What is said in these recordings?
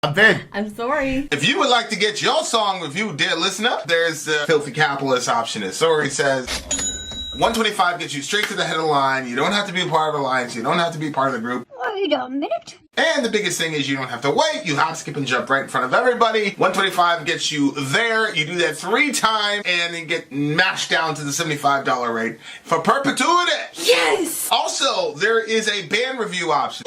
I'm Vin. I'm Sori. If you would like to get your song reviewed, dear listener, there's the filthy capitalist option. As Sori says, 125 gets you straight to the head of the line. You don't have to be a part of the alliance. You don't have to be part of the group. Wait a minute. And the biggest thing is you don't have to wait. You hop, skip, and jump right in front of everybody. 125 gets you there. You do that 3 times, and then get mashed down to the $75 rate for perpetuity. Yes! Also, there is a band review option.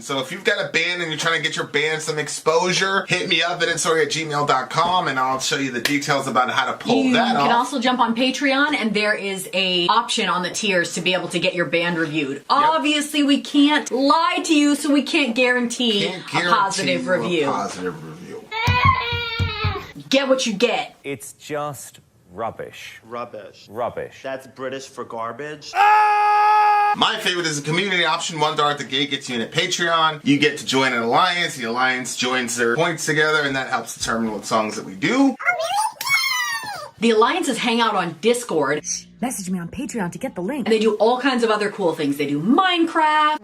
So if you've got a band and you're trying to get your band some exposure, hit me up at insori@gmail.com, and I'll show you the details about how to pull that off. You can also jump on Patreon, and there is a option on the tiers to be able to get your band reviewed. Obviously, we can't lie to you, so we can't guarantee a positive review. Get what you get. It's just rubbish. Rubbish. Rubbish. That's British for garbage. My favorite is the community option. $1 at the gate gets you in at Patreon. You get to join an alliance. The alliance joins their points together, and that helps determine what songs that we do. The alliances hang out on Discord. Message me on Patreon to get the link. And they do all kinds of other cool things. They do Minecraft,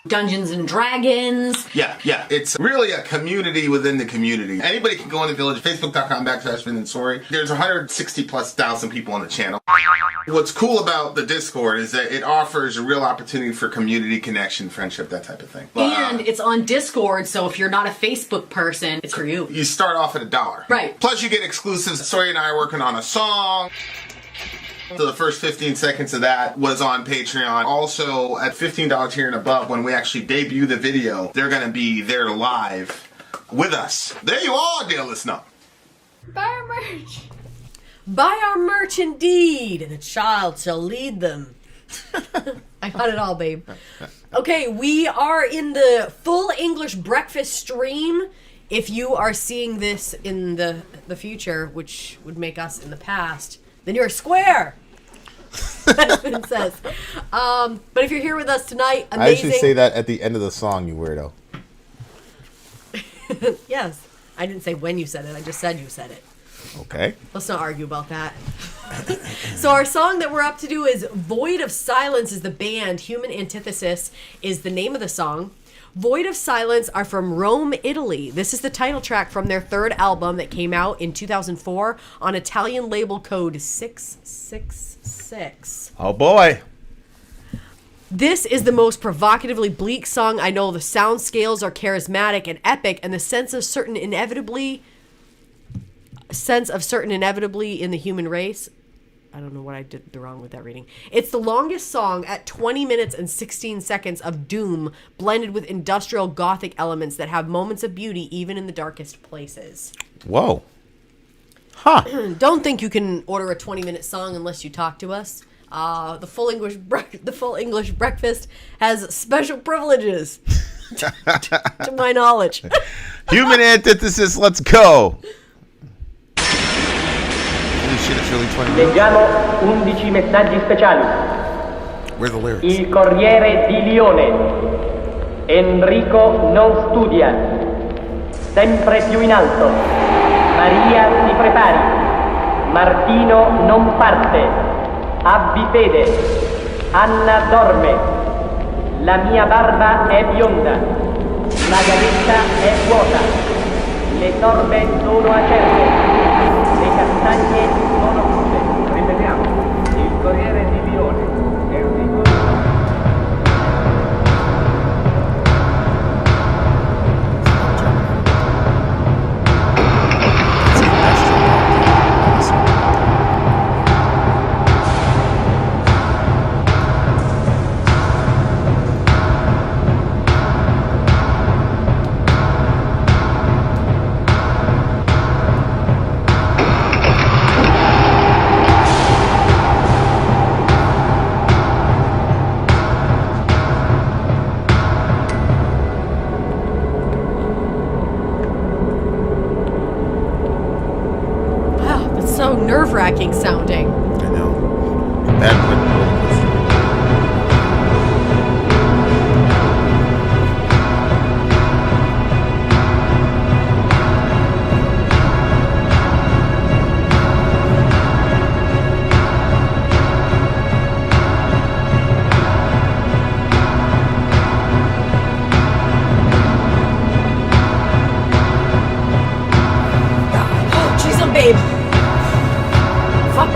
Dungeons and Dragons. Yeah. It's really a community within the community. Anybody can go on the Village, Facebook.com/Vin and Sori. There's 160,000+ people on the channel. What's cool about the Discord is that it offers a real opportunity for community connection, friendship, that type of thing. And it's on Discord, so if you're not a Facebook person, it's for you. You start off at $1. Right. Plus you get exclusives. Sori and I are working on a song. So the first 15 seconds of that was on Patreon. Also, at $15 tier and above, when we actually debut the video, they're going to be there live with us. There you are, dear listener. Buy our merch. Buy our merch indeed. The child shall lead them. I got it all, babe. Okay, we are in the full English breakfast stream. If you are seeing this in the future, which would make us in the past, then you're a square. That's what it says. But if you're here with us tonight, amazing. I actually say that at the end of the song, you weirdo. Yes. I didn't say when you said it. I just said you said it. Okay. Let's not argue about that. So our song that we're up to do is Void of Silence is the band. Human Antithesis is the name of the song. Void of Silence are from Rome, Italy. This is the title track from their 3rd album that came out in 2004 on Italian label code 666. Oh boy. This is the most provocatively bleak song I know. The sound scales are charismatic and epic, and the sense of certain inevitably in the human race. I don't know what I did wrong with that reading. It's the longest song at 20 minutes and 16 seconds of doom blended with industrial gothic elements that have moments of beauty even in the darkest places. Whoa. Huh. Don't think you can order a 20-minute song unless you talk to us. The full English breakfast has special privileges to my knowledge. Human Antithesis, let's go. Shit, it's really 20 minutes. Leggiamo 11 messaggi speciali. Where are the lyrics? Il Corriere di Lione. Enrico non studia. Sempre più in alto. Maria si prepari. Martino non parte. Abbi fede. Anna dorme. La mia barba è bionda. La gavetta è vuota. Le torbe sono acerte. Le castagne sono chiuse. Ripetiamo. Il Corriere di Lione. Enrico. Nerve-wracking sounding. I know. Bad roller coaster.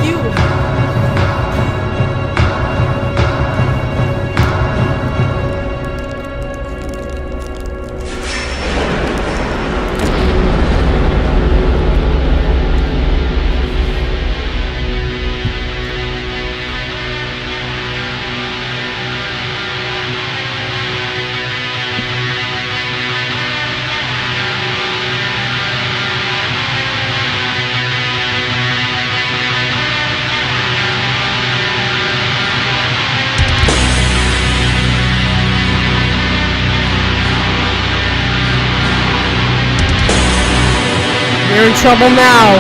review. You're in trouble now.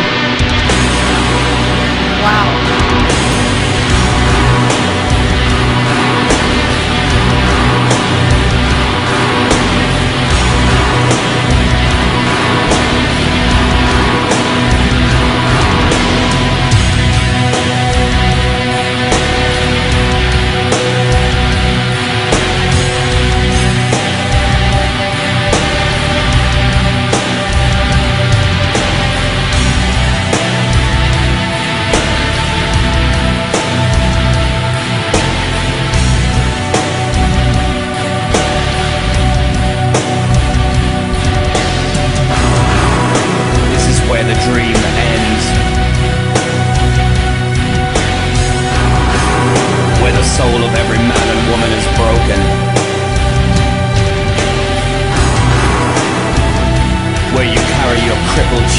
Wow.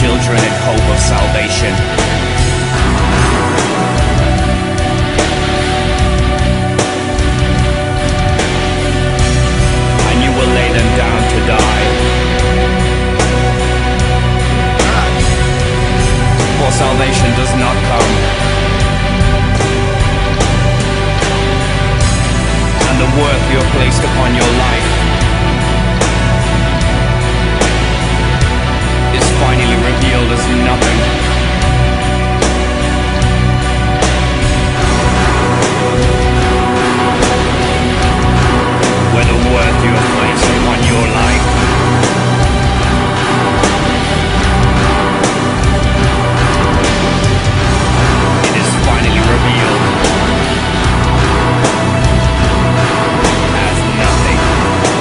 children in hope of salvation. And you will lay them down to die. For salvation does not come. And the worth you have placed upon your life is finally revealed as nothing. Where the worth you have placed upon your life it is finally revealed as nothing.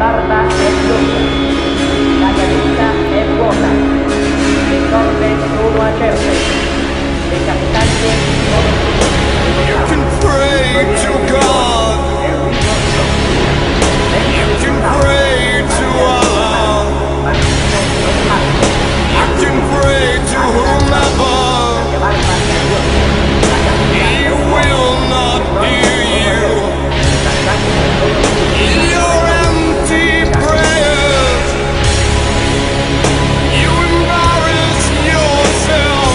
barba è bionda, la camicia è vuota, le corde sono aperte, le castagne sono You can pray to God. You can pray to Allah. You can pray to whomever. He will not hear you. In your empty prayers, you embarrass yourself.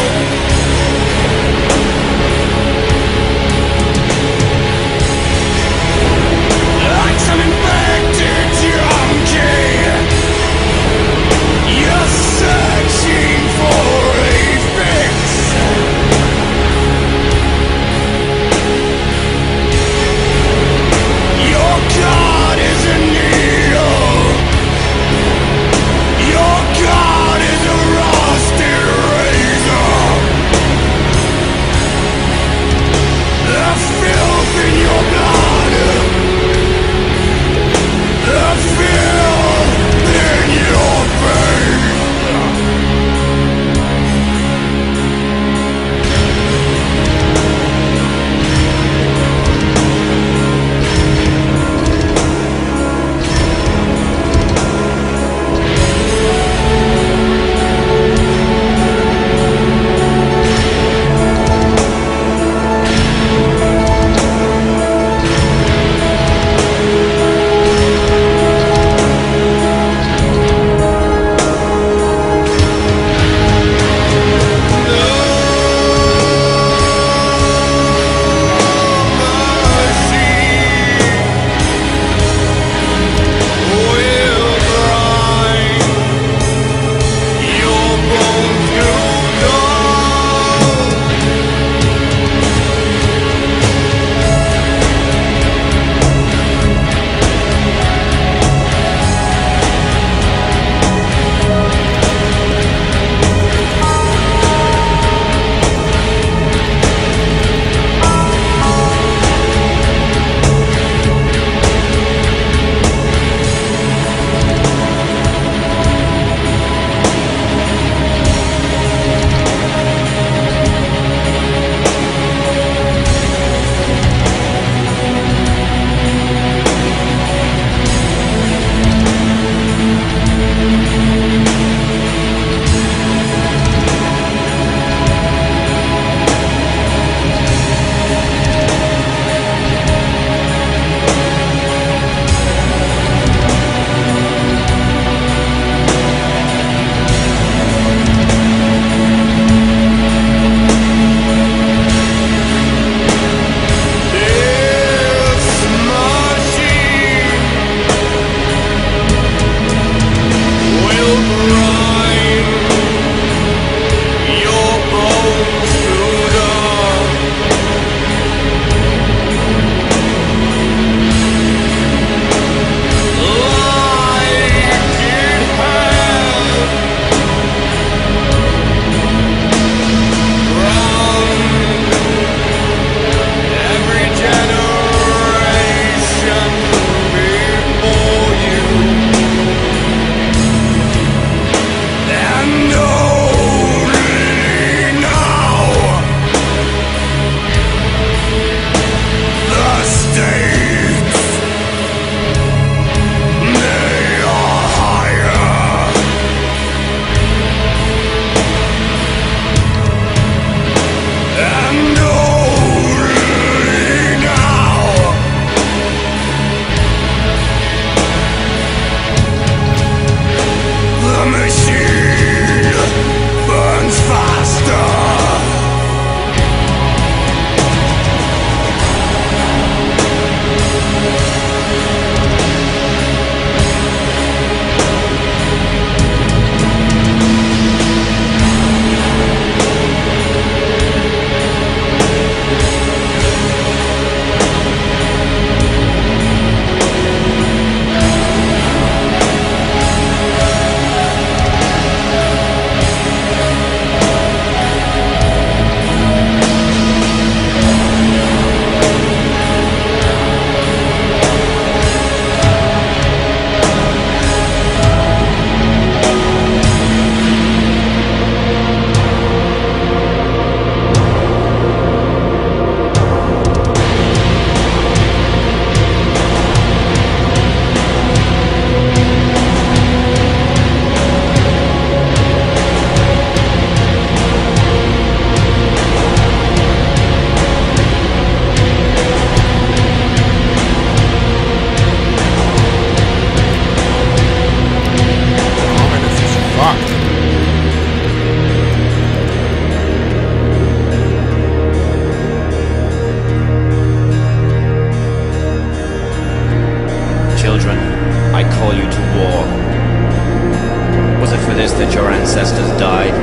this that your ancestors died?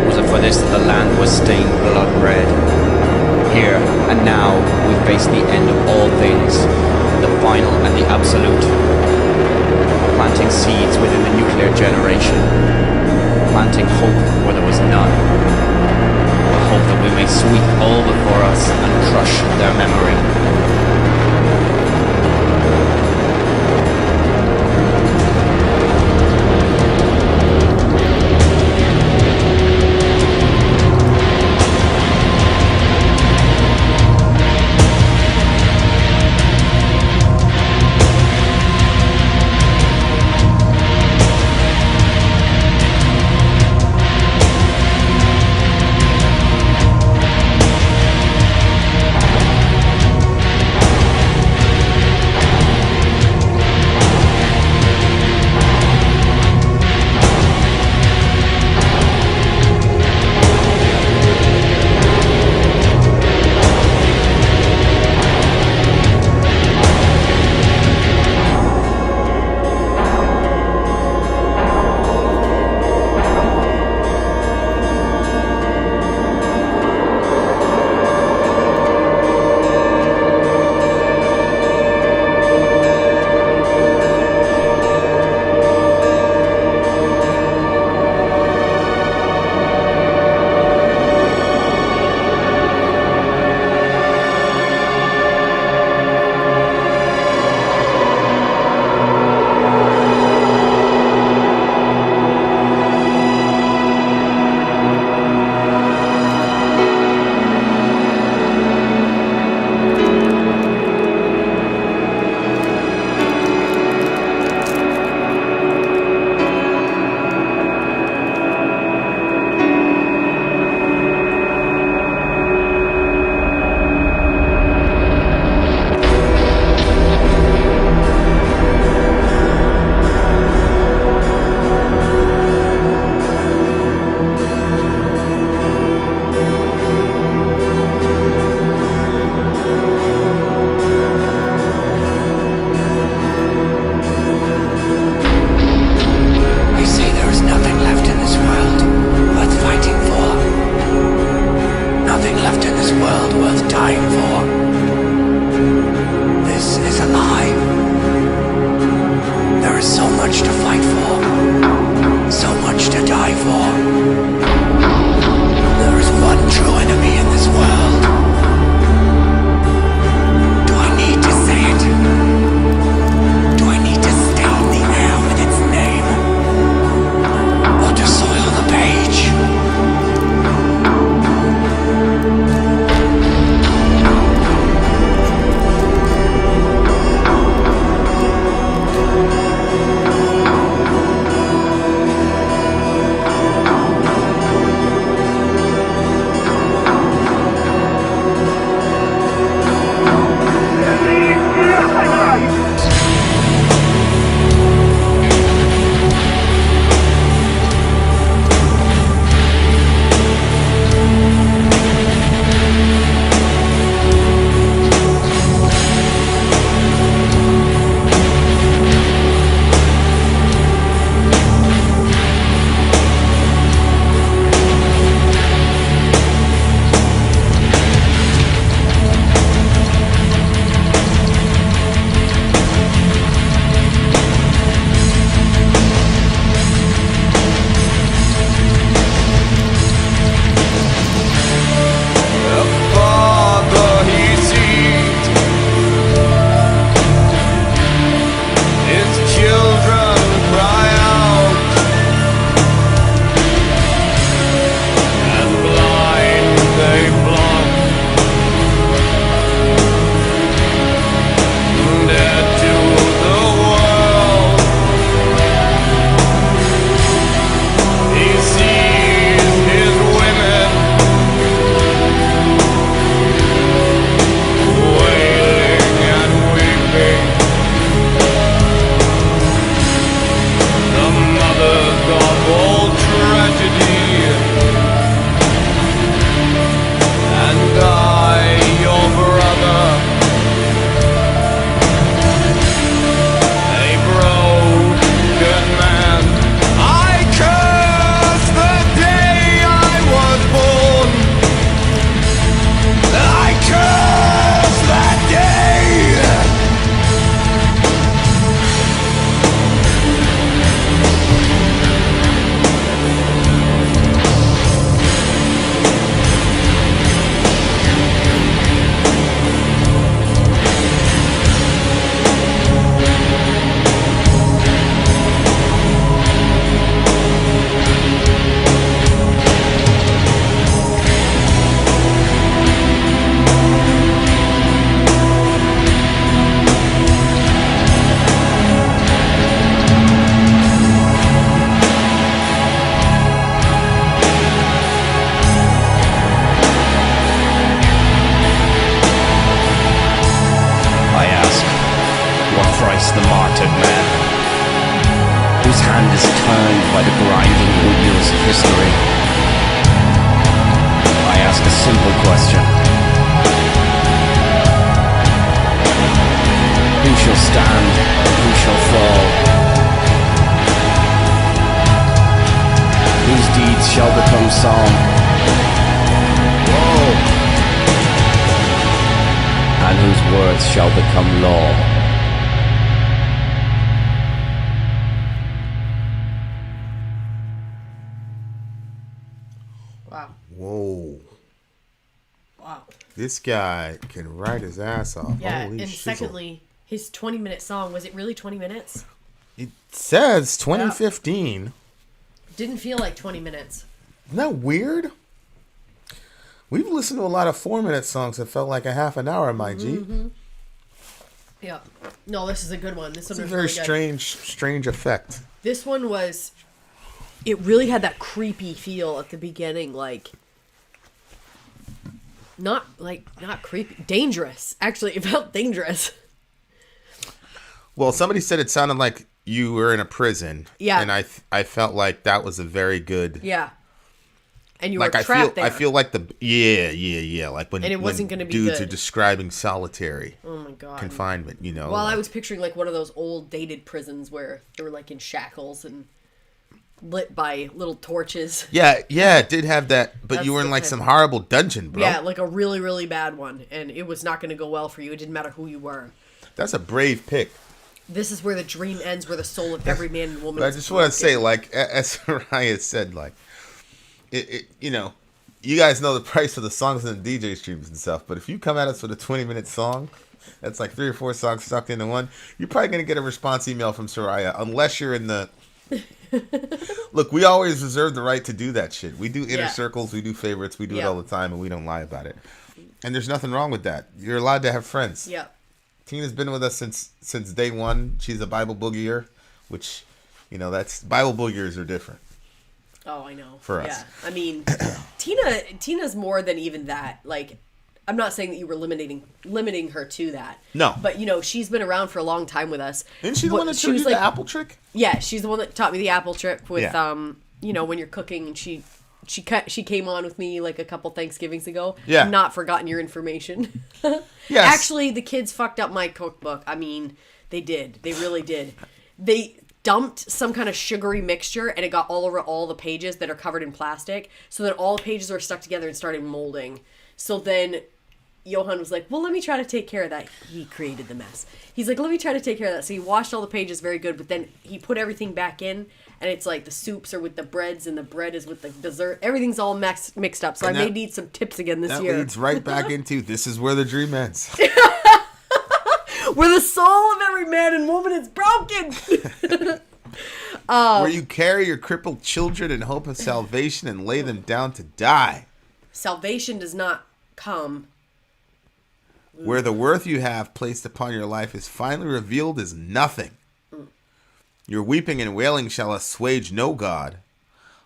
Was it for this that the land was stained blood red? Here and now we face the end of all things, the final and the absolute. Planting seeds within the nuclear generation. Planting hope where there was none. The hope that we may sweep all before us and crush their memory. whose hand is turned by the grinding wheels of history. I ask a simple question. Who shall stand and who shall fall? Whose deeds shall become song? Whoa! And whose words shall become law? Wow. Whoa. Wow. This guy can write his ass off. Yeah, Holy and shizzle. secondly, his 20-minute song, was it really 20 minutes? It says 2015. Didn't feel like 20 minutes. Isn't that weird? We've listened to a lot of 4-minute songs that felt like a half an hour, my G. Mm-hmm. Yeah. No, this is a good one. This one It's a was very really good. strange effect. This one was... It really had that creepy feel at the beginning, like... Not creepy. Dangerous. Actually, it felt dangerous. Well, somebody said it sounded like you were in a prison. Yeah. And I felt like that was a very good... Yeah. And you like were trapped there. I feel like the... Yeah. Like when, And it wasn't when gonna be dudes good. are describing solitary Oh my god. confinement, you know. Well, like, I was picturing like one of those old dated prisons where they were like in shackles and lit by little torches. Yeah, it did have that, but That's you were in the like kind some of- horrible dungeon, bro. Yeah, like a really, really bad one. And it was not going to go well for you. It didn't matter who you were. That's a brave pick. This is where the dream ends, where the soul of every man and woman But I is just want to broken. say, like, as Raya said, like, you know, you guys know the price of the songs and the DJ streams and stuff, but if you come at us with a 20-minute song, that's like 3 or 4 songs stuck into one, you're probably going to get a response email from Soraya, unless you're in the... Look, we always reserve the right to do that shit. We do inner circles, we do favorites, we do it Yeah. all the time, and we don't lie about it. And there's nothing wrong with that. You're allowed to have friends. Yeah. Tina's been with us since day one. She's a Bible boogier, which, you know, that's... Bible boogiers are different. Oh, I know. For us. Yeah. I mean, Tina's more than even that. Like, I'm not saying that you were limiting her to that. No. But, you know, she's been around for a long time with us. Isn't she the one that showed you the apple trick? Yeah, she's the one that taught me the apple trick with, Yeah. you know, when you're cooking, and she came on with me like a couple Thanksgivings ago. Yeah. Not forgotten your information. Yes. Actually, the kids fucked up my cookbook. I mean, they did. They really did. They dumped some kind of sugary mixture, and it got all over all the pages that are covered in plastic, so that all the pages were stuck together and started molding. So then Johan was like, well, let me try to take care of that. He created the mess. He's like, let me try to take care of that. So he washed all the pages very good, but then he put everything back in, and it's like the soups are with the breads, and the bread is with the dessert. Everything's all mixed up. So And I may that- need some tips again this That year. leads right back into this is where the dream ends. Where the soul of every man and woman is broken. Where you carry your crippled children in hope of salvation and lay them down to die. Salvation does not come. Where the worth you have placed upon your life is finally revealed as nothing. Your weeping and wailing shall assuage no God.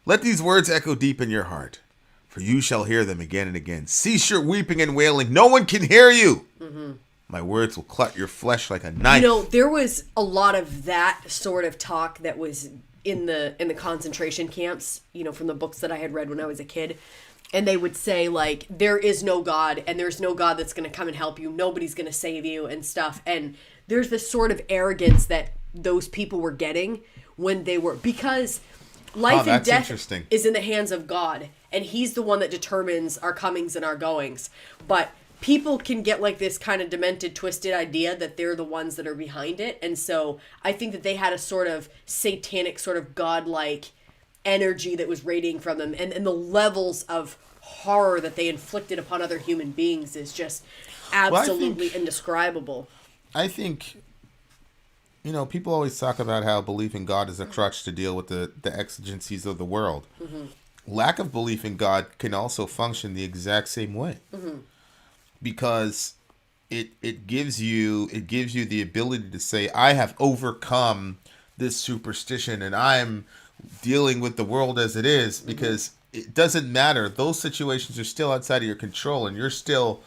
Let these words echo deep in your heart, for you shall hear them again and again. Cease your weeping and wailing. No one can hear you. Mm-hmm. My words will cut your flesh like a knife. You know, there was a lot of that sort of talk that was in the concentration camps, you know, from the books that I had read when I was a kid. And they would say, like, there is no God, and there's no God that's going to come and help you. Nobody's going to save you and stuff. And there's this sort of arrogance that those people were getting when they were... Because life and that's death interesting. is in the hands of God. And he's the one that determines our comings and our goings. But people can get like this kind of demented, twisted idea that they're the ones that are behind it. And so I think that they had a sort of satanic, sort of godlike energy that was radiating from them. And the levels of horror that they inflicted upon other human beings is just absolutely indescribable. I think, you know, people always talk about how belief in God is a crutch to deal with the exigencies of the world. Mm-hmm. Lack of belief in God can also function the exact same way. Mm-hmm. Because it gives you the ability to say, I have overcome this superstition and I'm dealing with the world as it is, because it doesn't matter. Those situations are still outside of your control, and you're still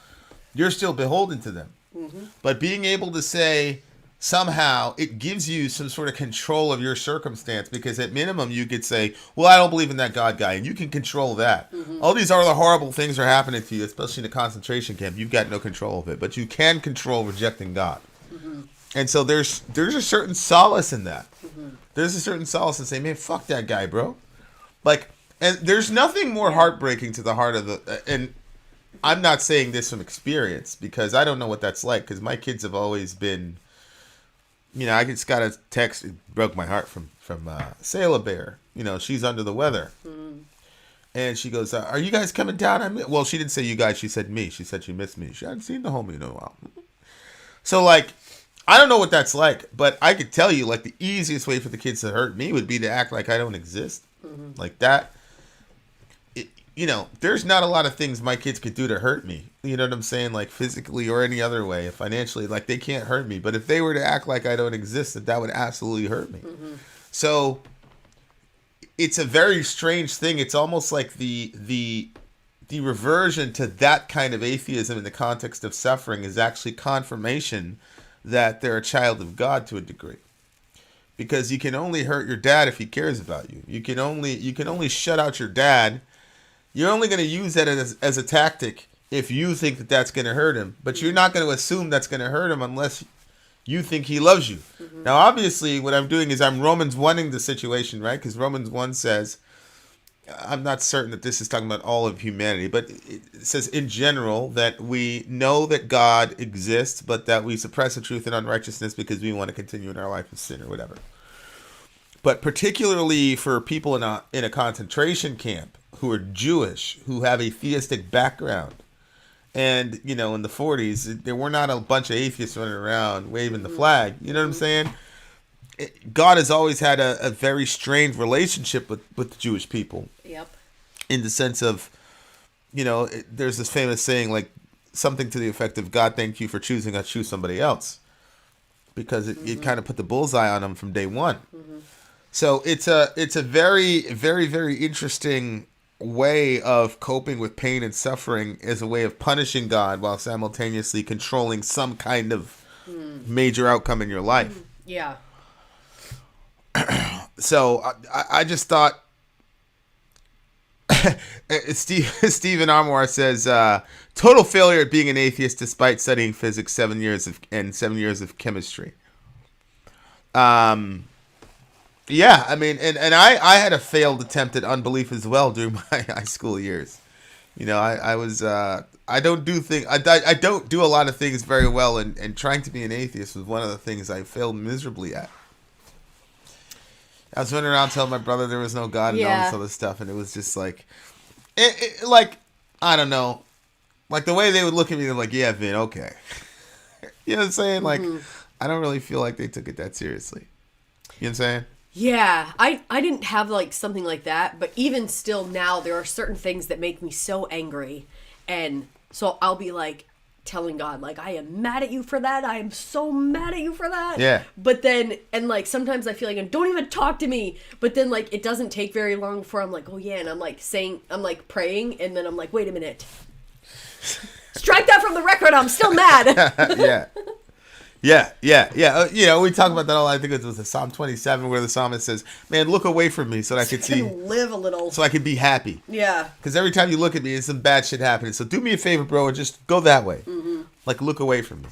beholden to them. Mm-hmm. But being able to say, somehow it gives you some sort of control of your circumstance, because at minimum you could say, well, I don't believe in that God guy, and you can control that. All these other horrible things are happening to you, especially in a concentration camp. You've got no control of it, but you can control rejecting God. And so there's a certain solace in that. There's a certain solace in saying, man, fuck that guy, bro. Like, and there's nothing more heartbreaking to the heart of the, and I'm not saying this from experience, because I don't know what that's like, because my kids have always been, you know, I just got a text, it broke my heart, from Sailor Bear. You know, she's under the weather. And she goes, are you guys coming down? Well, she didn't say you guys, she said me. She said she missed me. She hadn't seen the homie in a while. So, like, I don't know what that's like, but I could tell you, like, the easiest way for the kids to hurt me would be to act like I don't exist. Like that. You know, there's not a lot of things my kids could do to hurt me. You know what I'm saying? Like, physically or any other way, financially, like, they can't hurt me. But if they were to act like I don't exist, that would absolutely hurt me. So it's a very strange thing. It's almost like the reversion to that kind of atheism in the context of suffering is actually confirmation that they're a child of God to a degree. Because you can only hurt your dad if he cares about you. You can only shut out your dad. You're only going to use that as a tactic if you think that that's going to hurt him. But you're not going to assume that's going to hurt him unless you think he loves you. Now, obviously, what I'm doing is I'm Romans 1-ing the situation, right? Because Romans 1 says, I'm not certain that this is talking about all of humanity, but it says in general that we know that God exists, but that we suppress the truth and unrighteousness because we want to continue in our life of sin or whatever. But particularly for people in a concentration camp who are Jewish, who have a theistic background, and, you know, in the 40s, there were not a bunch of atheists running around waving the flag. You know what I'm saying? God has always had a very strained relationship with the Jewish people. Yep. In the sense of, you know, there's this famous saying, like, something to the effect of, God, thank you for choosing us, choose somebody else. Because it kind of put the bullseye on them from day one. So it's a very, very, very interesting way of coping with pain and suffering as a way of punishing God while simultaneously controlling some kind of major outcome in your life. Yeah. So I just thought Stephen Armour says total failure at being an atheist despite studying physics 7 years of chemistry. Yeah, I mean, and I had a failed attempt at unbelief as well during my high school years. You know, I was I don't do a lot of things very well, and trying to be an atheist was one of the things I failed miserably at. I was running around telling my brother there was no God and all this other stuff, and it was just like, like, I don't know, like the way they would look at me, they're like, yeah, Vin, okay. You know what I'm saying? Like, I don't really feel like they took it that seriously. You know what I'm saying? Yeah, I didn't have like something like that, but even still now there are certain things that make me so angry, and so I'll be like telling God, like, I am mad at you for that. I am so mad at you for that. Yeah. But then, and like sometimes I feel like, don't even talk to me. But then like it doesn't take very long before I'm like, oh yeah, and I'm like praying, and then I'm like, wait a minute, strike that from the record. I'm still mad. Yeah. You know, we talk about that all. I think it was the Psalm 27 where the psalmist says, "Man, look away from me so that I could see, live a little, so I could be happy." Yeah. Because every time you look at me, it's some bad shit happening. So do me a favor, bro, and just go that way. Like, look away from me,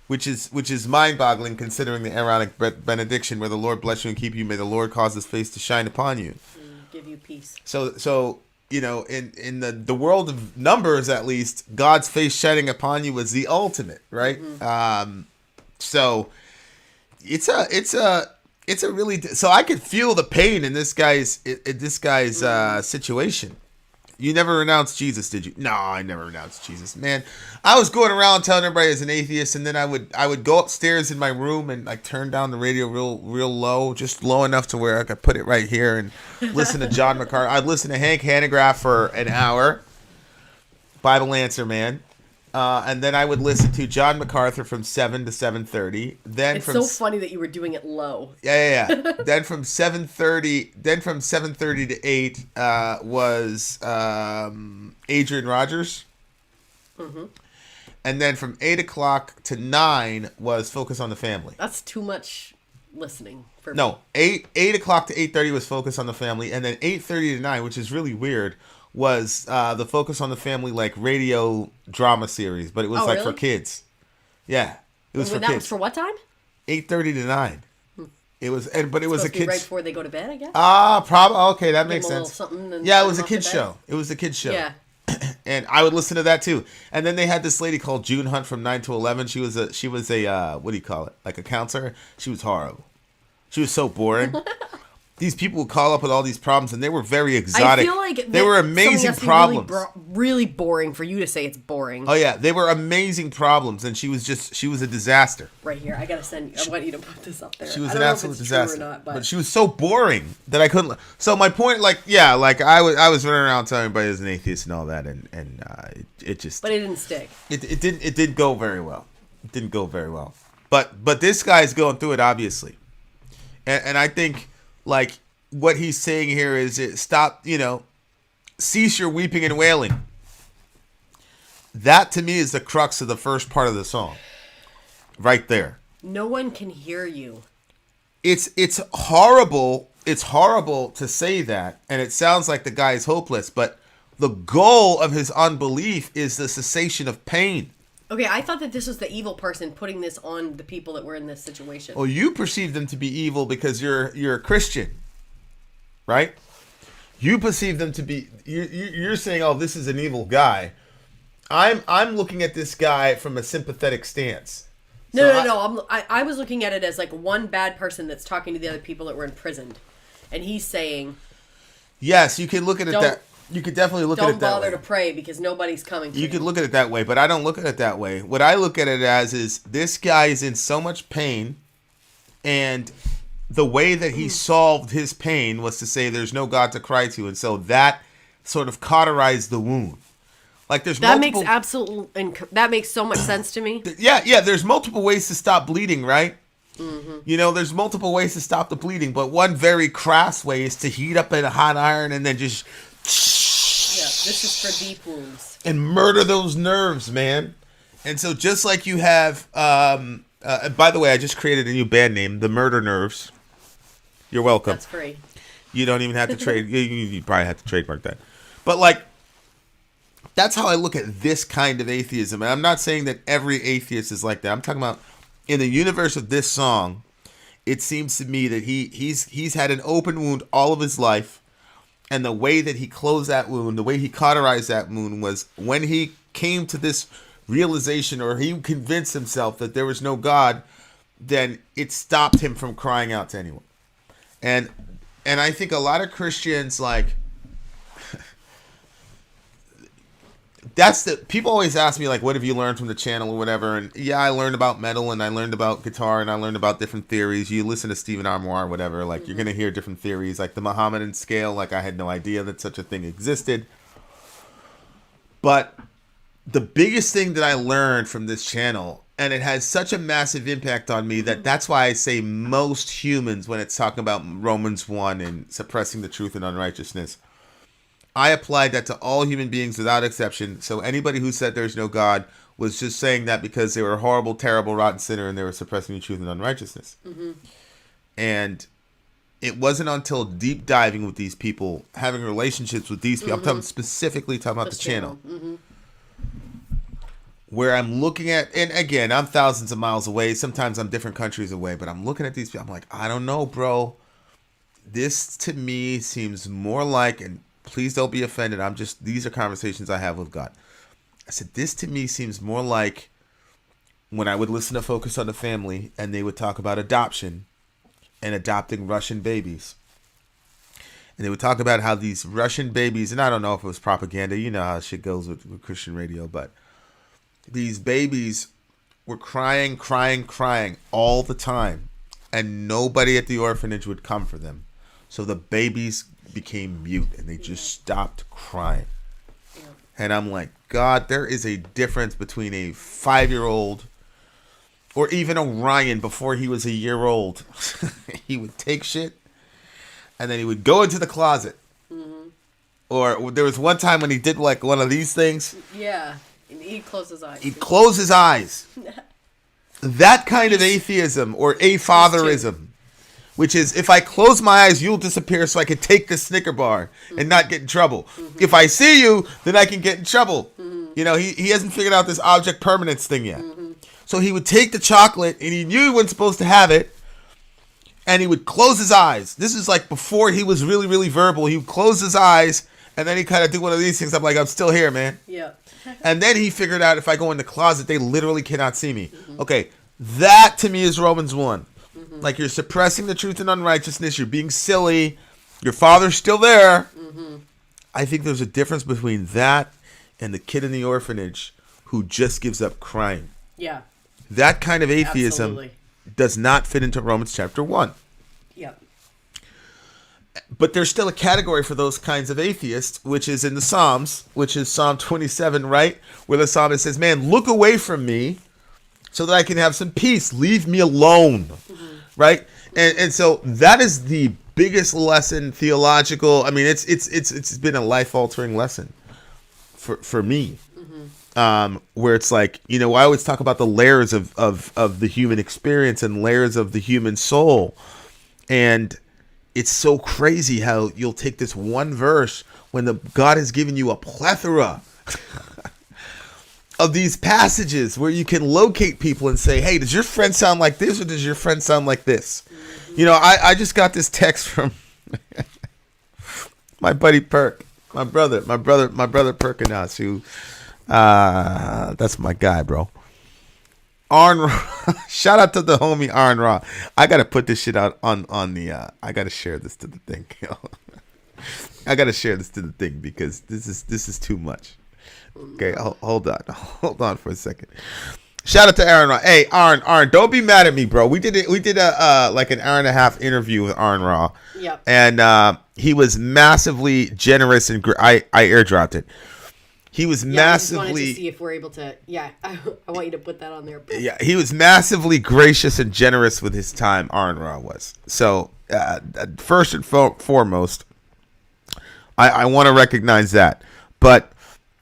which is mind-boggling considering the Aaronic benediction where the Lord bless you and keep you. May the Lord cause His face to shine upon you, give you peace. So. You know, in the world of numbers, at least, God's face shining upon you was the ultimate, right? So it's a really, so I could feel the pain in this guy's situation. You never renounced Jesus, did you? No, I never renounced Jesus, man. I was going around telling everybody I was an atheist, and then I would go upstairs in my room and like turn down the radio real low, just low enough to where I could put it right here and listen to John MacArthur. I'd listen to Hank Hanegraaff for an hour, Bible Answer Man. And then I would listen to John MacArthur from 7 to 7:30. Then it's so funny that you were doing it low. Yeah. Then from 7:30 to 8 was Adrian Rogers. And then from 8 o'clock to 9 was Focus on the Family. That's too much listening for me. No, 8 o'clock to 8:30 was Focus on the Family, and then 8:30 to 9, which is really weird, was the Focus on the Family like radio drama series, but it was like really? for kids. Yeah, it was for That kids. was for what time? 8:30 to 9. It was, but it was a Supposed to be kids. right before they go to bed, I guess. Probably okay. That makes Give 'em a sense. little something and Yeah, it send was a 'em off to kids bed. show. It was a kids show. Yeah. And I would listen to that too. And then they had this lady called June Hunt from 9 to 11. She was a what do you call it? Like a counselor. She was horrible. She was so boring. These people would call up with all these problems, and they were very exotic. I feel like they were amazing problems. Really boring for you to say it's boring. Oh yeah, they were amazing problems, and she was a disaster. Right here, I want you to put this up there. She was I an don't know if absolute it's true or disaster. not, but she was so boring that I couldn't. So my point, I was running around telling everybody I was an atheist and all that, and it just. But it didn't stick. It didn't go very well. It didn't go very well. But this guy's going through it, obviously, and I think like what he's saying here is stop, cease your weeping and wailing. That to me is the crux of the first part of the song, right there. No one can hear you. It's horrible. It's horrible to say that, and it sounds like the guy is hopeless. But the goal of his unbelief is the cessation of pain. Okay, I thought that this was the evil person putting this on the people that were in this situation. Well, you perceive them to be evil because you're a Christian, right? You perceive them to be. You're saying, "Oh, this is an evil guy." I'm looking at this guy from a sympathetic stance. No. I was looking at it as like one bad person that's talking to the other people that were imprisoned, and he's saying, "Yes, you can look at it that. You could definitely look at it that way. Don't bother to pray because nobody's coming to you. You could look at it that way, but I don't look at it that way. What I look at it as is this guy is in so much pain, and the way that he solved his pain was to say there's no God to cry to, and so that sort of cauterized the wound. Like there's that multiple, that makes so much sense to me. Yeah. There's multiple ways to stop bleeding, right? Mm-hmm. There's multiple ways to stop the bleeding, but one very crass way is to heat up in a hot iron and then just. Yeah, this is for deep wounds. And murder those nerves, man. And so just like you have, by the way, I just created a new band name, The Murder Nerves. You're welcome. That's free. You don't even have to trade. You probably have to trademark that. But like, that's how I look at this kind of atheism. And I'm not saying that every atheist is like that. I'm talking about in the universe of this song. It seems to me that he's had an open wound all of his life. And the way that he closed that wound, the way he cauterized that wound was when he came to this realization or he convinced himself that there was no God, then it stopped him from crying out to anyone. And I think a lot of Christians, like, people always ask me, like, what have you learned from the channel or whatever? And yeah, I learned about metal and I learned about guitar and I learned about different theories. You listen to Stephen R. Moore or whatever, like, you're going to hear different theories, like the Mohammedan scale. Like, I had no idea that such a thing existed. But the biggest thing that I learned from this channel, and it has such a massive impact on me that's why I say most humans, when it's talking about Romans 1 and suppressing the truth and unrighteousness, I applied that to all human beings without exception. So anybody who said there's no God was just saying that because they were a horrible, terrible, rotten sinner and they were suppressing the truth and unrighteousness. Mm-hmm. And it wasn't until deep diving with these people, having relationships with these people, I'm specifically talking about the channel, where I'm looking at, and again, I'm thousands of miles away. Sometimes I'm different countries away, but I'm looking at these people. I'm like, I don't know, bro. This to me seems more like, and please don't be offended, these are conversations I have with God. I said, this to me seems more like when I would listen to Focus on the Family and they would talk about adoption and adopting Russian babies. And they would talk about how these Russian babies, and I don't know if it was propaganda, you know how shit goes with Christian radio, but these babies were crying all the time. And nobody at the orphanage would come for them. So the babies became mute and they just stopped crying. And I'm like, God, there is a difference between a 5-year-old or even Orion before he was a year old. He would take shit and then he would go into the closet. Mm-hmm. Or there was one time when he did like one of these things. Yeah. He'd close his eyes. He'd close his eyes. That kind of atheism or afatherism, which is if I close my eyes, you'll disappear so I can take the Snicker bar and not get in trouble. If I see you, then I can get in trouble. You know, he hasn't figured out this object permanence thing yet. So he would take the chocolate and he knew he wasn't supposed to have it. And he would close his eyes. This is like before he was really, really verbal. He would close his eyes and then he kind of do one of these things. I'm like, I'm still here, man. Yeah. And then he figured out if I go in the closet, they literally cannot see me. Okay, that to me is Romans 1. Like you're suppressing the truth and unrighteousness. You're being silly. Your father's still there. I think there's a difference between that and the kid in the orphanage who just gives up crying. Yeah. That kind of atheism Absolutely. does not fit into Romans chapter 1. Yep. But there's still a category for those kinds of atheists, which is in the Psalms, which is Psalm 27, right? Where the psalmist says, man, look away from me so that I can have some peace. Leave me alone, right? And so that is the biggest lesson, theological. I mean, it's been a life-altering lesson for me. Where it's like, you know, I always talk about the layers of the human experience and layers of the human soul. And it's so crazy how you'll take this one verse when God has given you a plethora of these passages where you can locate people and say, hey, does your friend sound like this or does your friend sound like this? You know, I just got this text from my buddy Perk, my brother Perkinas, who that's my guy, bro. Arn, shout out to the homie Arn Ra. I gotta put this shit out on the. I gotta share this to the thing. I gotta share this to the thing because this is too much. Okay, hold on for a second. Shout out to Aaron Ra. Hey, Arn, don't be mad at me, bro. We did a like an hour and a half interview with Arn Ra. Yep. And he was massively generous and I airdropped it. He was massively. I just wanted to see if we're able to. Yeah, I want you to put that on there. Yeah, he was massively gracious and generous with his time. Arn Ra was. So first and foremost, I want to recognize that. But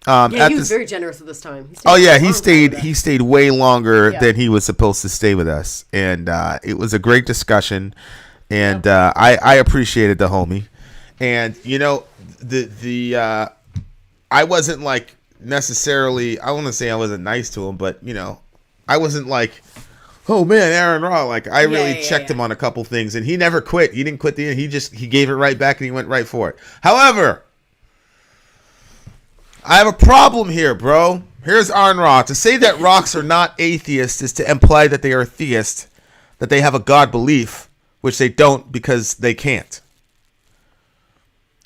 he was very generous with his time. He stayed way longer than he was supposed to stay with us, and it was a great discussion, and I appreciated the homie, and you know the. I wasn't like necessarily, I want to say I wasn't nice to him, but you know, I wasn't like, oh man, Aaron Ra. Like I really checked him on a couple things and he never quit. He didn't quit the end. He gave it right back and he went right for it. However, I have a problem here, bro. Here's Aaron Ra. To say that rocks are not atheists is to imply that they are theists, that they have a God belief, which they don't because they can't.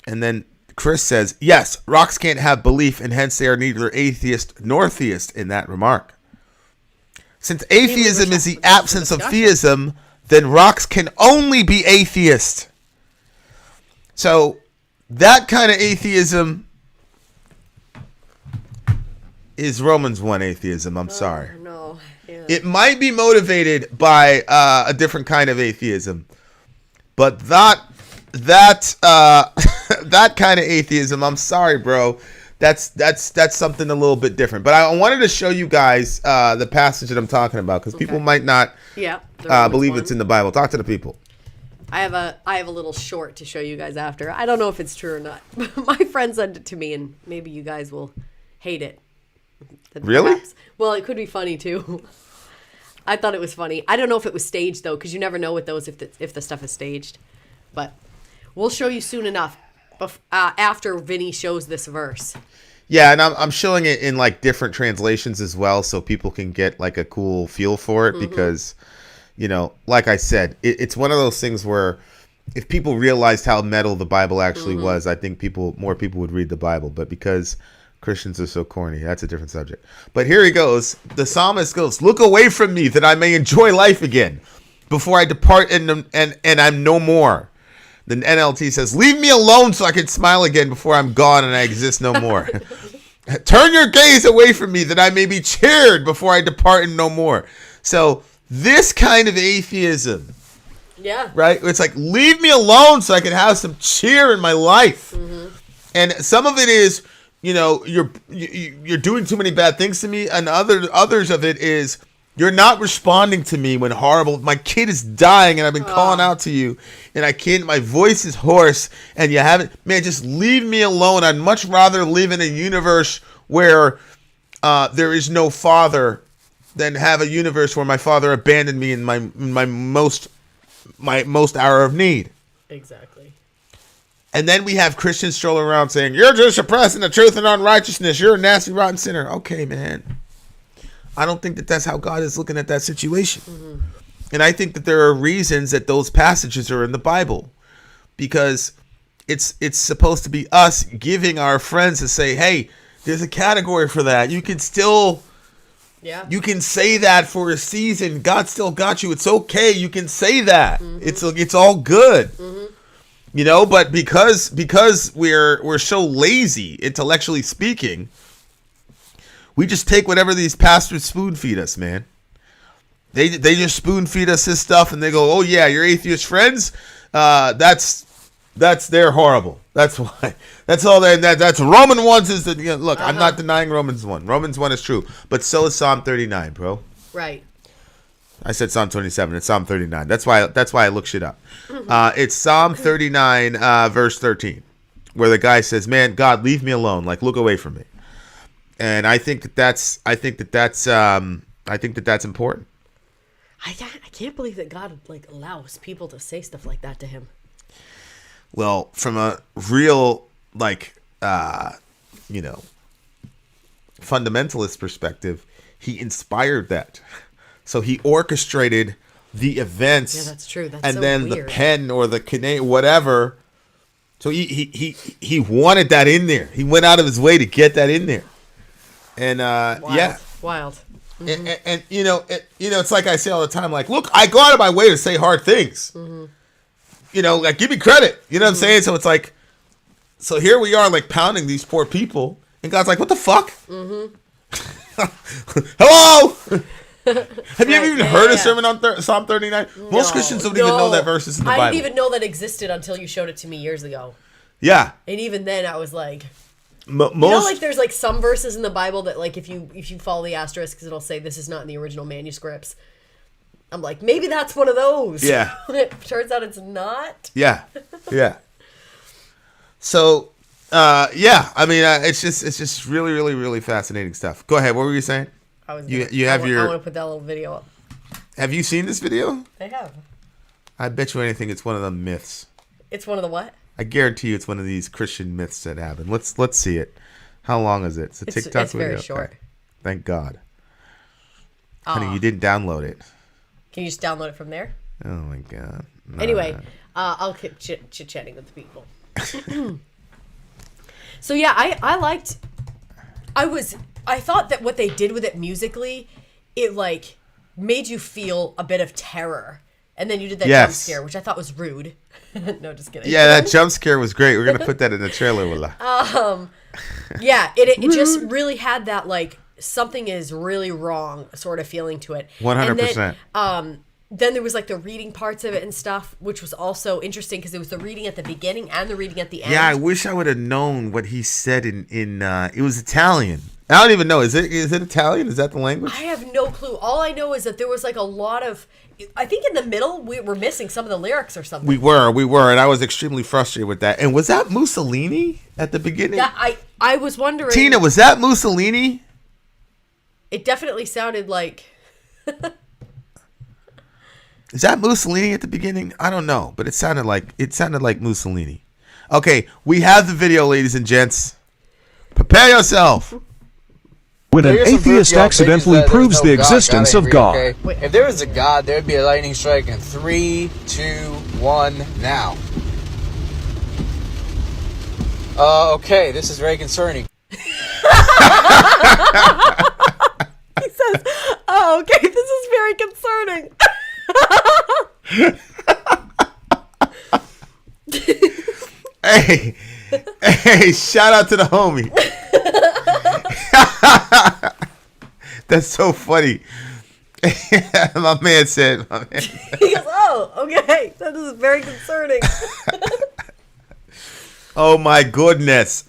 And then Chris says, yes, rocks can't have belief, and hence they are neither atheist nor theist in that remark. Since atheism is the absence of theism, then rocks can only be atheist. So that kind of atheism is Romans 1 atheism. I'm sorry. No. Yeah. It might be motivated by a different kind of atheism, but that kind of atheism, I'm sorry, bro. That's something a little bit different. But I wanted to show you guys the passage that I'm talking about because people might not believe it's in the Bible. Talk to the people. I have a little short to show you guys after. I don't know if it's true or not. My friend sent it to me, and maybe you guys will hate it. Really? Perhaps. Well, it could be funny too. I thought it was funny. I don't know if it was staged though, because you never know with those if the stuff is staged. But we'll show you soon enough. After Vinny shows this verse. Yeah, and I'm showing it in like different translations as well, so people can get like a cool feel for it. Because, you know, like I said, it's one of those things where if people realized how metal the Bible actually was, I think more people would read the Bible. But because Christians are so corny, that's a different subject. But here he goes. The psalmist goes, "Look away from me that I may enjoy life again, before I depart and I'm no more." The NLT says, "Leave me alone so I can smile again before I'm gone and I exist no more." "Turn your gaze away from me that I may be cheered before I depart and no more." So this kind of atheism, right? It's like, leave me alone so I can have some cheer in my life. And some of it is you're doing too many bad things to me, and others of it is you're not responding to me when my kid is dying and I've been calling out to you and I can't, my voice is hoarse and you haven't, man, just leave me alone. I'd much rather live in a universe where there is no father than have a universe where my father abandoned me in my most hour of need. Exactly. And then we have Christians strolling around saying, you're just suppressing the truth and unrighteousness. You're a nasty, rotten sinner. Okay, man. I don't think that's how God is looking at that situation. Mm-hmm. And I think that there are reasons that those passages are in the Bible, because it's supposed to be us giving our friends to say, hey, there's a category for that. You can still, you can say that for a season. God still got you. It's okay. You can say that. Mm-hmm. It's all good. Mm-hmm. But because we're so lazy, intellectually speaking, we just take whatever these pastors spoon feed us, man. They just spoon feed us this stuff, and they go, "Oh yeah, your atheist friends, they're horrible. That's why. That's all. That's Roman 1 is the look. I'm not denying Romans 1. Romans 1 is true, but so is Psalm 39, bro. Right. I said Psalm 27. It's Psalm 39. That's why I look shit up. It's Psalm 39, verse 13, where the guy says, "Man, God, leave me alone. Like, look away from me." And I think that's important. I can't believe that God allows people to say stuff like that to him. Well, from a real fundamentalist perspective, he inspired that. So he orchestrated the events. Yeah, that's true. That's and so then weird. The pen or the Canadian whatever. So he wanted that in there. He went out of his way to get that in there. And wild. Mm-hmm. And it's like I say all the time, like, look, I go out of my way to say hard things. Mm-hmm. Give me credit. You know what I'm saying? So it's like, so here we are, like, pounding these poor people, and God's like, what the fuck? Mm-hmm. Hello. Have you ever even heard a sermon on Psalm 39? Most Christians don't even know that verse is in the Bible. I didn't even know that existed until you showed it to me years ago. Yeah. And even then, I was like, most, there's some verses in the Bible that if you follow the asterisks, it'll say this is not in the original manuscripts. I'm like, maybe that's one of those. Yeah. It turns out it's not. Yeah. Yeah. So, I mean, it's just really, really, really fascinating stuff. Go ahead. What were you saying? I want to put that little video up. Have you seen this video? I have. I bet you anything it's one of the myths. It's one of the what? I guarantee you it's one of these Christian myths that happen. Let's see it. How long is it? It's a TikTok video. It's very short. Okay. Thank God. Honey, you didn't download it. Can you just download it from there? Oh my God. No. Anyway, I'll keep chit-chatting with the people. So yeah, I thought that what they did with it musically, it made you feel a bit of terror. And then you did that jump scare, which I thought was rude. No, just kidding. Yeah, that jump scare was great. We're going to put that in the trailer, Willa. Yeah, it just really had that, something is really wrong sort of feeling to it. 100%. Then there was, the reading parts of it and stuff, which was also interesting because it was the reading at the beginning and the reading at the end. Yeah, I wish I would have known what he said in it was Italian. I don't even know. Is it Italian? Is that the language? I have no clue. All I know is that there was a lot of, I think in the middle we were missing some of the lyrics or something. We were, and I was extremely frustrated with that. And was that Mussolini at the beginning? Yeah, I was wondering. Tina, was that Mussolini? It definitely sounded like. Is that Mussolini at the beginning? I don't know, but it sounded like Mussolini. Okay, we have the video, ladies and gents. Prepare yourself. When an atheist accidentally proves the existence of God. Okay? If there was a God, there would be a lightning strike in 3, 2, 1, now. Okay, this is very concerning. He says, "Oh, okay, this is very concerning." Hey, shout out to the homie. That's so funny. My man said. He goes, "Oh, okay, this is very concerning." Oh my goodness.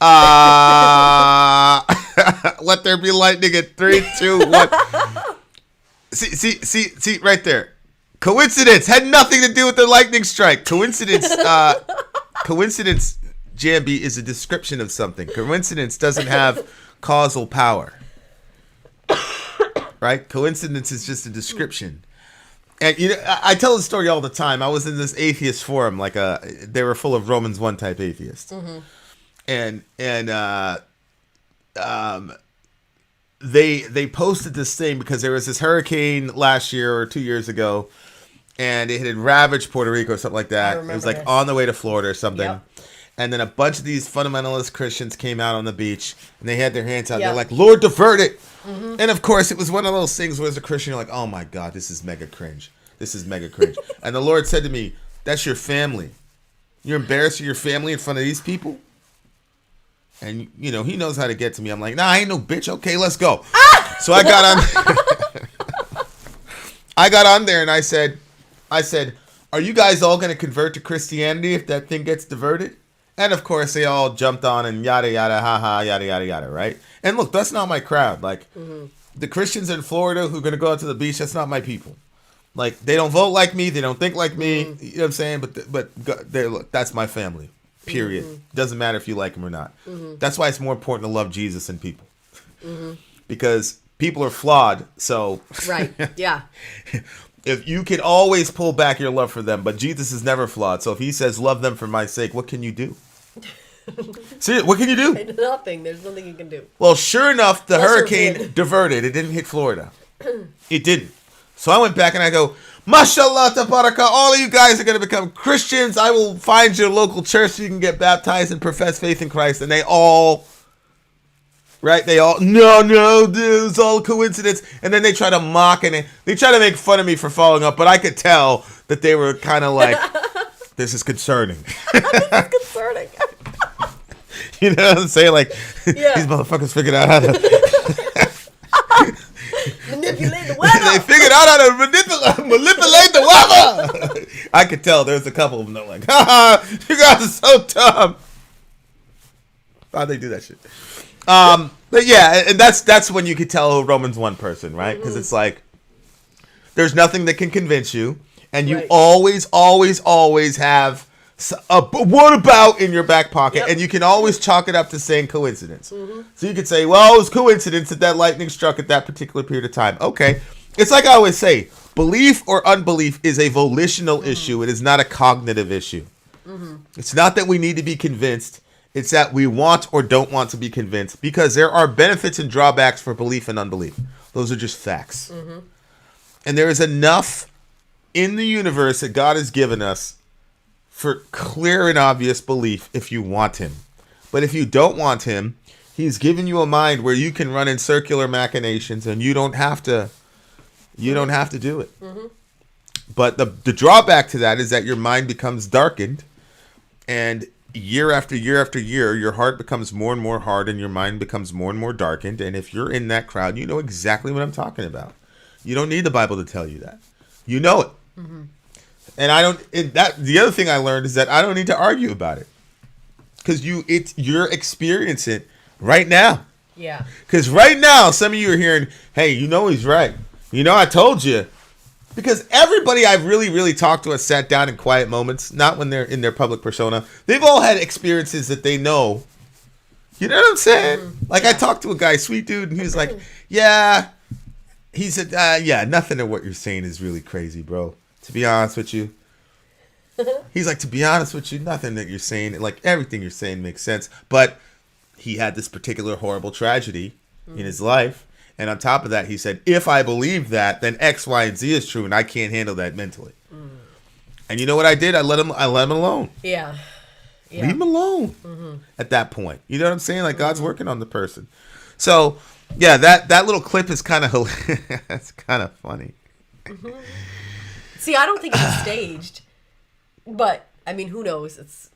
Let there be lightning at 3, 2, 1. See, right there. Coincidence had nothing to do with the lightning strike. Coincidence, Jambi, is a description of something. Coincidence doesn't have causal power. Right? Coincidence is just a description. And you know, I tell the story all the time. I was in this atheist forum, they were full of Romans 1 type atheists, and they posted this thing because there was this hurricane last year or 2 years ago, and it had ravaged Puerto Rico or something like that. It was like on the way to Florida or something. Yep. And then a bunch of these fundamentalist Christians came out on the beach, and they had their hands out. Yep. They're like, "Lord, divert it." Mm-hmm. And of course, it was one of those things where as a Christian, you're like, "Oh my God, this is mega cringe. This is mega cringe." And the Lord said to me, "That's your family. You're embarrassing your family in front of these people." And, you know, he knows how to get to me. I'm like, "Nah, I ain't no bitch. Okay, let's go." So I got on. I got on there and I said, "Are you guys all going to convert to Christianity if that thing gets diverted?" And of course, they all jumped on and yada, yada, haha, yada, yada, yada, right? And look, that's not my crowd. Like, the Christians in Florida who are going to go out to the beach, that's not my people. Like, they don't vote like me. They don't think like me. You know what I'm saying? But look, that's my family, period. Doesn't matter if you like them or not. That's why it's more important to love Jesus than people. Because people are flawed, so... Right, yeah. If you can always pull back your love for them, but Jesus is never flawed. So if he says, "Love them for my sake," what can you do? See, what can you do? Nothing. There's nothing you can do. Well, sure enough, the hurricane diverted. It didn't hit Florida. It didn't. So I went back and I go, "Mashallah, tabaraka, all of you guys are going to become Christians. I will find your local church so you can get baptized and profess faith in Christ." And they all... Right? They all, no, dude, it's all coincidence. And then they try to mock and they try to make fun of me for following up, but I could tell that they were kind of like, this is concerning. This is concerning. You know what I'm saying? Like, these motherfuckers figured out how to... manipulate the weather. They figured out how to manipulate the weather. I could tell there's a couple of them that were like, "Ha, you guys are so dumb." How'd they do that shit? But yeah, and that's when you could tell a Romans 1 person, right? Because it's like, there's nothing that can convince you, and you always have a "what about" in your back pocket, and you can always chalk it up to saying coincidence. So you could say, "Well, it was coincidence that lightning struck at that particular period of time." Okay, it's like I always say, belief or unbelief is a volitional issue. It is not a cognitive issue. It's not that we need to be convinced. It's that we want or don't want to be convinced, because there are benefits and drawbacks for belief and unbelief. Those are just facts. And there is enough in the universe that God has given us for clear and obvious belief if you want him. But if you don't want him, he's given you a mind where you can run in circular machinations and you don't have to do it. But the drawback to that is that your mind becomes darkened, and year after year after year, your heart becomes more and more hard and your mind becomes more and more darkened. And if you're in that crowd, you know exactly what I'm talking about. You don't need the Bible to tell you that. You know it. And the other thing I learned is that I don't need to argue about it. Because you're experiencing it right now. Yeah. Because right now, some of you are hearing, "Hey, you know he's right. You know I told you." Because everybody I've really, really talked to has sat down in quiet moments, not when they're in their public persona. They've all had experiences that they know. You know what I'm saying? Like, I talked to a guy, sweet dude, and he was like, "Yeah." He said, "Yeah, nothing of what you're saying is really crazy, bro. To be honest with you." He's like, "To be honest with you, nothing that you're saying, like, everything you're saying makes sense." But he had this particular horrible tragedy in his life. And on top of that, he said, "If I believe that, then X, Y, and Z is true, and I can't handle that mentally." And you know what I did? I let him alone. Yeah. Leave him alone at that point. You know what I'm saying? Like, God's working on the person. So, yeah, that little clip is kind of hilarious. It's kind of funny. See, I don't think it's staged. But, I mean, who knows? It's,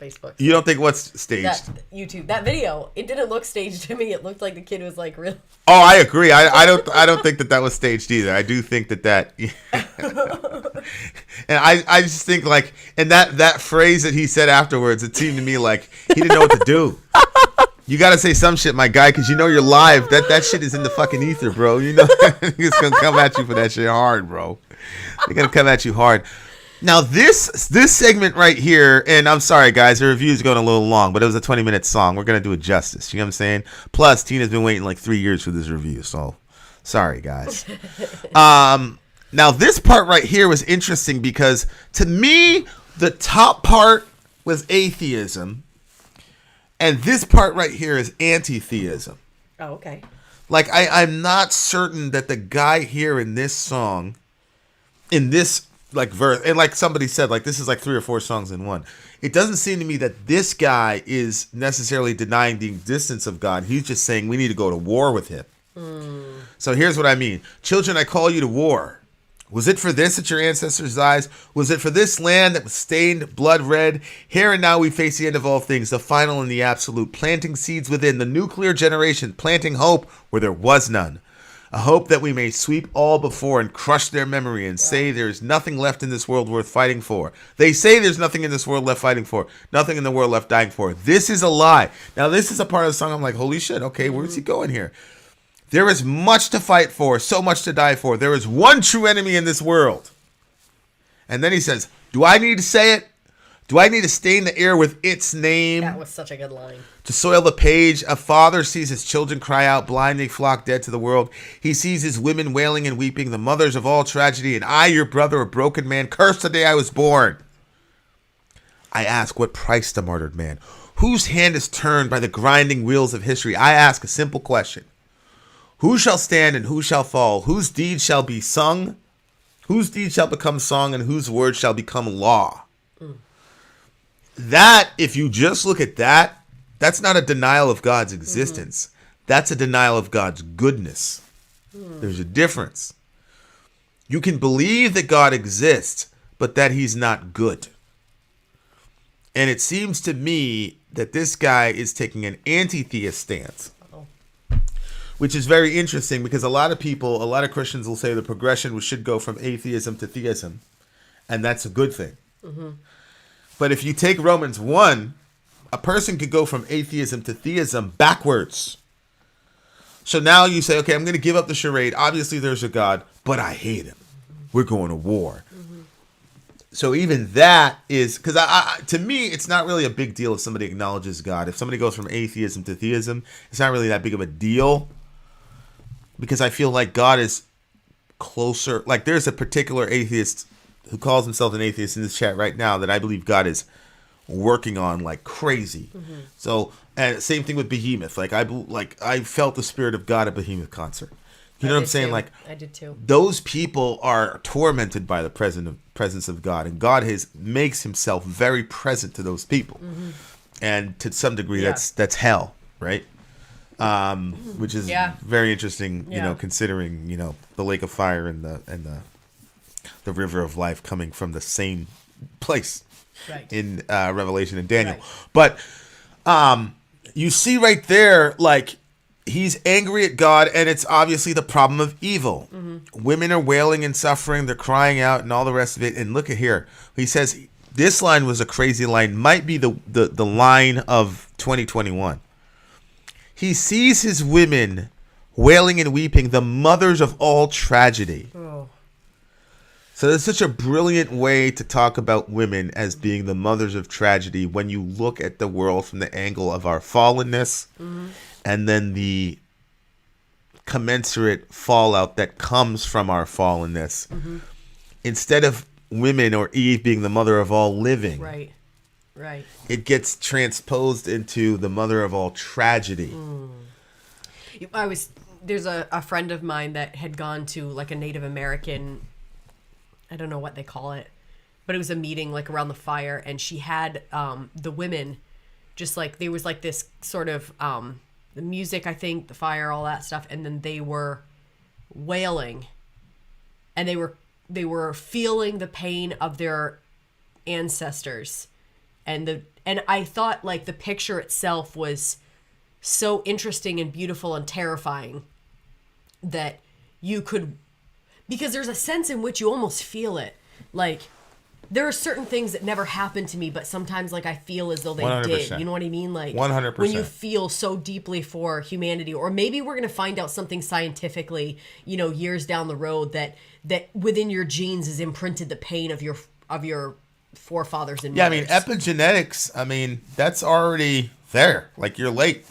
Facebook. You don't think what's staged? YouTube. That video, it didn't look staged to me. It looked like the kid was like real. Oh, I agree. I don't think that was staged either. I do think that And I just think like, and that phrase that he said afterwards, it seemed to me like he didn't know what to do. You got to say some shit, my guy, because you know you're live. That shit is in the fucking ether, bro. You know it's going to come at you for that shit hard, bro. They're going to come at you hard. Now, this segment right here, and I'm sorry, guys, the review's going a little long, but it was a 20-minute song. We're going to do it justice. You know what I'm saying? Plus, Tina's been waiting like 3 years for this review, so sorry, guys. Now, this part right here was interesting because, to me, the top part was atheism, and this part right here is antitheism. Oh, okay. Like, I'm not certain that the guy here in this song, in this like verse, and like somebody said, like this is like 3 or 4 songs in one. It doesn't seem to me that this guy is necessarily denying the existence of God. He's just saying we need to go to war with him. So here's what I mean. Children, I call you to war. Was it for this that your ancestors died? Was it for this land that was stained blood red? Here and now we face the end of all things, the final and the absolute, planting seeds within the nuclear generation, planting hope where there was none. A hope that we may sweep all before and crush their memory and say there is nothing left in this world worth fighting for. They say there's nothing in this world left fighting for, nothing in the world left dying for. This is a lie. Now, this is a part of the song I'm like, holy shit, okay, where's he going here? There is much to fight for, so much to die for. There is one true enemy in this world. And then he says, do I need to say it? Do I need to stain the air with its name? That was such a good line. To soil the page, a father sees his children cry out, blind they flock dead to the world. He sees his women wailing and weeping, the mothers of all tragedy, and I, your brother, a broken man, cursed the day I was born. I ask, what price the martyred man? Whose hand is turned by the grinding wheels of history? I ask a simple question. Who shall stand and who shall fall? Whose deeds shall be sung? Whose deeds shall become song and whose words shall become law? That, if you just look at that, that's not a denial of God's existence. That's a denial of God's goodness. There's a difference. You can believe that God exists, but that he's not good. And it seems to me that this guy is taking an anti-theist stance, which is very interesting because a lot of Christians will say the progression should go from atheism to theism, and that's a good thing. But if you take Romans 1, a person could go from atheism to theism backwards. So now you say, okay, I'm going to give up the charade. Obviously there's a God, but I hate him. We're going to war. So even that is, because to me, it's not really a big deal if somebody acknowledges God. If somebody goes from atheism to theism, it's not really that big of a deal. Because I feel like God is closer. Like there's a particular atheist who calls himself an atheist in this chat right now that I believe God is working on like crazy. So, and same thing with Behemoth. Like I felt the spirit of God at Behemoth concert. You know what I'm saying? Too. Like I did too. Those people are tormented by the presence of God, and God makes himself very present to those people. And to some degree, that's hell, right? Which is very interesting, you know, considering, you know, the lake of fire and the river of life coming from the same place in Revelation and Daniel. But you see right there, like, he's angry at God, and it's obviously the problem of evil. Women are wailing and suffering, they're crying out and all the rest of it. And look at here. He says, this line was a crazy line, might be the line of 2021. He sees his women wailing and weeping, the mothers of all tragedy. So that's such a brilliant way to talk about women as being the mothers of tragedy when you look at the world from the angle of our fallenness and then the commensurate fallout that comes from our fallenness. Instead of women or Eve being the mother of all living. Right. It gets transposed into the mother of all tragedy. There's a friend of mine that had gone to like a Native American, I don't know what they call it, but it was a meeting like around the fire, and she had the women just like, there was like this sort of the music, I think, the fire, all that stuff, and then they were wailing, and they were feeling the pain of their ancestors. And I thought like the picture itself was so interesting and beautiful and terrifying that you could because there's a sense in which you almost feel it. Like, there are certain things that never happened to me, but sometimes, like, I feel as though they 100%. did. You know what I mean? Like, 100%. when you feel so deeply for humanity, or maybe we're going to find out something scientifically, you know, years down the road that within your genes is imprinted the pain of your forefathers and mothers. Yeah, I mean, epigenetics, I mean, that's already there. Like, you're late.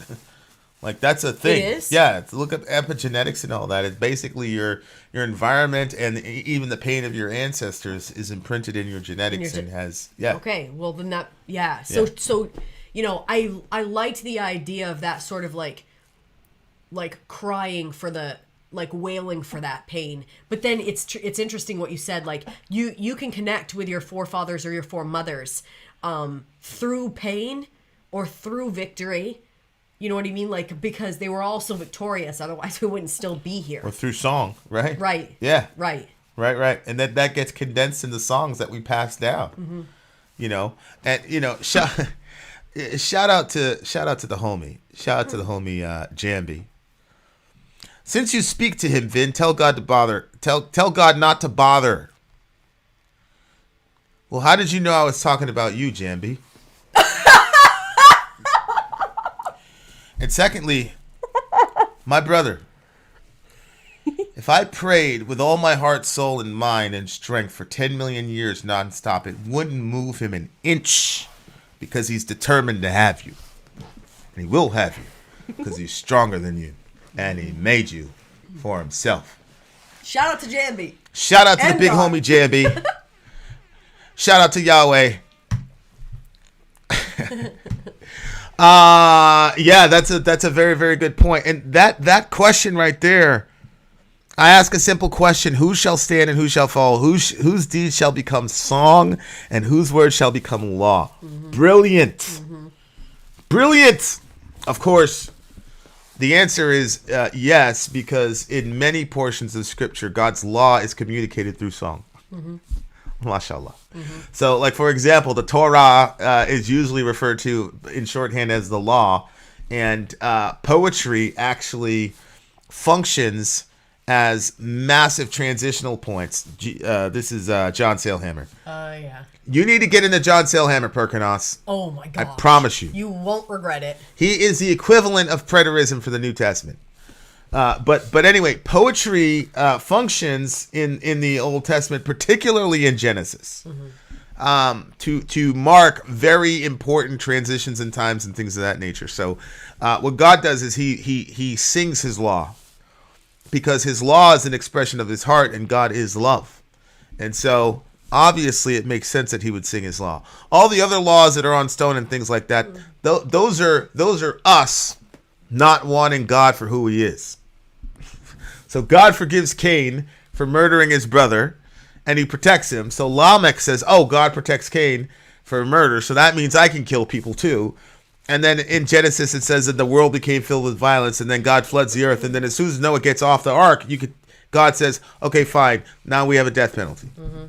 Like, that's a thing. It is? Yeah, to look up epigenetics and all that. It's basically your environment and even the pain of your ancestors is imprinted in your genetics and has, yeah. Okay, well, then that, yeah. So you know, I liked the idea of that sort of like crying for the, like wailing for that pain. But then it's interesting what you said, like you can connect with your forefathers or your foremothers through pain or through victory. You know what I mean? Like, because they were all so victorious, otherwise we wouldn't still be here. Or through song, right? Right. Yeah. Right. Right. And that gets condensed in the songs that we pass down. Mm-hmm. You know, and you know, shout out to the homie. Shout out to the homie Jambi. Since you speak to him, Vin, tell God to bother. Tell God not to bother. Well, how did you know I was talking about you, Jambi? And secondly, my brother, if I prayed with all my heart, soul, and mind and strength for 10 million years nonstop, it wouldn't move him an inch because he's determined to have you. And he will have you because he's stronger than you. And he made you for himself. Shout out to Jambi. Shout out to And the big God. homie Jambi. Shout out to Yahweh. Yeah, that's a very, very good point. And that question right there, I ask a simple question: who shall stand and who shall fall? Whose deeds shall become song and whose words shall become law? Mm-hmm. Brilliant. Mm-hmm. Brilliant. Of course, the answer is yes, because in many portions of Scripture, God's law is communicated through song. Mm-hmm. Mashallah. Mm-hmm. So, like, for example, the Torah is usually referred to in shorthand as the law, and poetry actually functions as massive transitional points. This is John Sailhammer. Yeah. You need to get into John Sailhammer, Perkinos. Oh my God. I promise you. You won't regret it. He is the equivalent of preterism for the New Testament. But anyway, poetry functions in the Old Testament, particularly in Genesis, to mark very important transitions in times and things of that nature. So what God does is he sings his law, because his law is an expression of his heart, and God is love. And so obviously it makes sense that he would sing his law. All the other laws that are on stone and things like that, those are us not wanting God for who he is. So God forgives Cain for murdering his brother, and he protects him. So Lamech says, oh, God protects Cain for murder, so that means I can kill people too. And then in Genesis it says that the world became filled with violence, and then God floods the earth. And then as soon as Noah gets off the ark, God says, okay, fine, now we have a death penalty. Mm-hmm.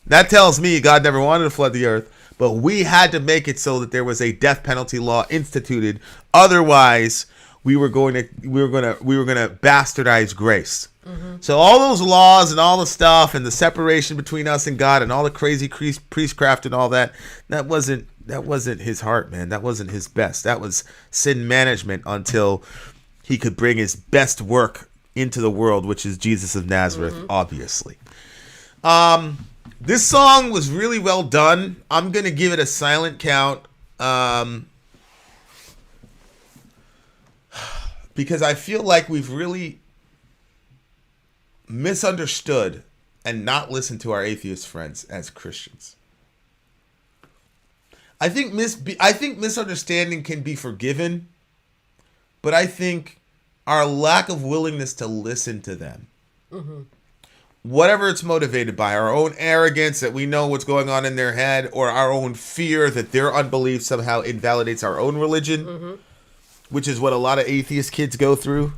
That tells me God never wanted to flood the earth, but we had to make it so that there was a death penalty law instituted. Otherwise, we were going to bastardize grace. Mm-hmm. So all those laws and all the stuff and the separation between us and God and all the crazy priestcraft and all that wasn't his heart, man. That wasn't his best. That was sin management until he could bring his best work into the world, which is Jesus of Nazareth, mm-hmm. obviously. This song was really well done. I'm going to give it a silent count. Because I feel like we've really misunderstood and not listened to our atheist friends as Christians. I think misunderstanding can be forgiven, but I think our lack of willingness to listen to them, mm-hmm. whatever it's motivated by, our own arrogance that we know what's going on in their head, or our own fear that their unbelief somehow invalidates our own religion, mm-hmm. which is what a lot of atheist kids go through.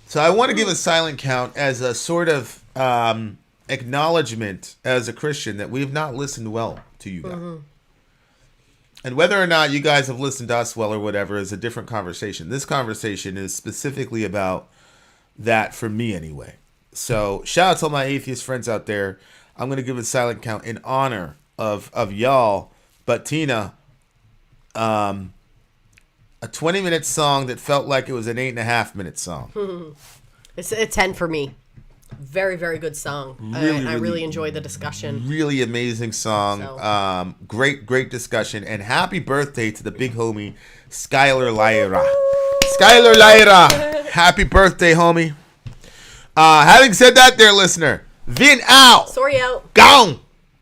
So I want to give a silent count as a sort of acknowledgement as a Christian that we've not listened well to you guys. Mm-hmm. And whether or not you guys have listened to us well or whatever is a different conversation. This conversation is specifically about that for me anyway. So shout out to all my atheist friends out there. I'm gonna give a silent count in honor of y'all. But Tina, a 20-minute song that felt like it was an 8.5-minute song. It's a 10 for me. Very, very good song. I really enjoyed the discussion. Really amazing song. So. Great discussion. And happy birthday to the big homie, Skylar Lyra. Skylar Lyra, happy birthday, homie. Having said that there, listener, Vin out. Sori out. Gone.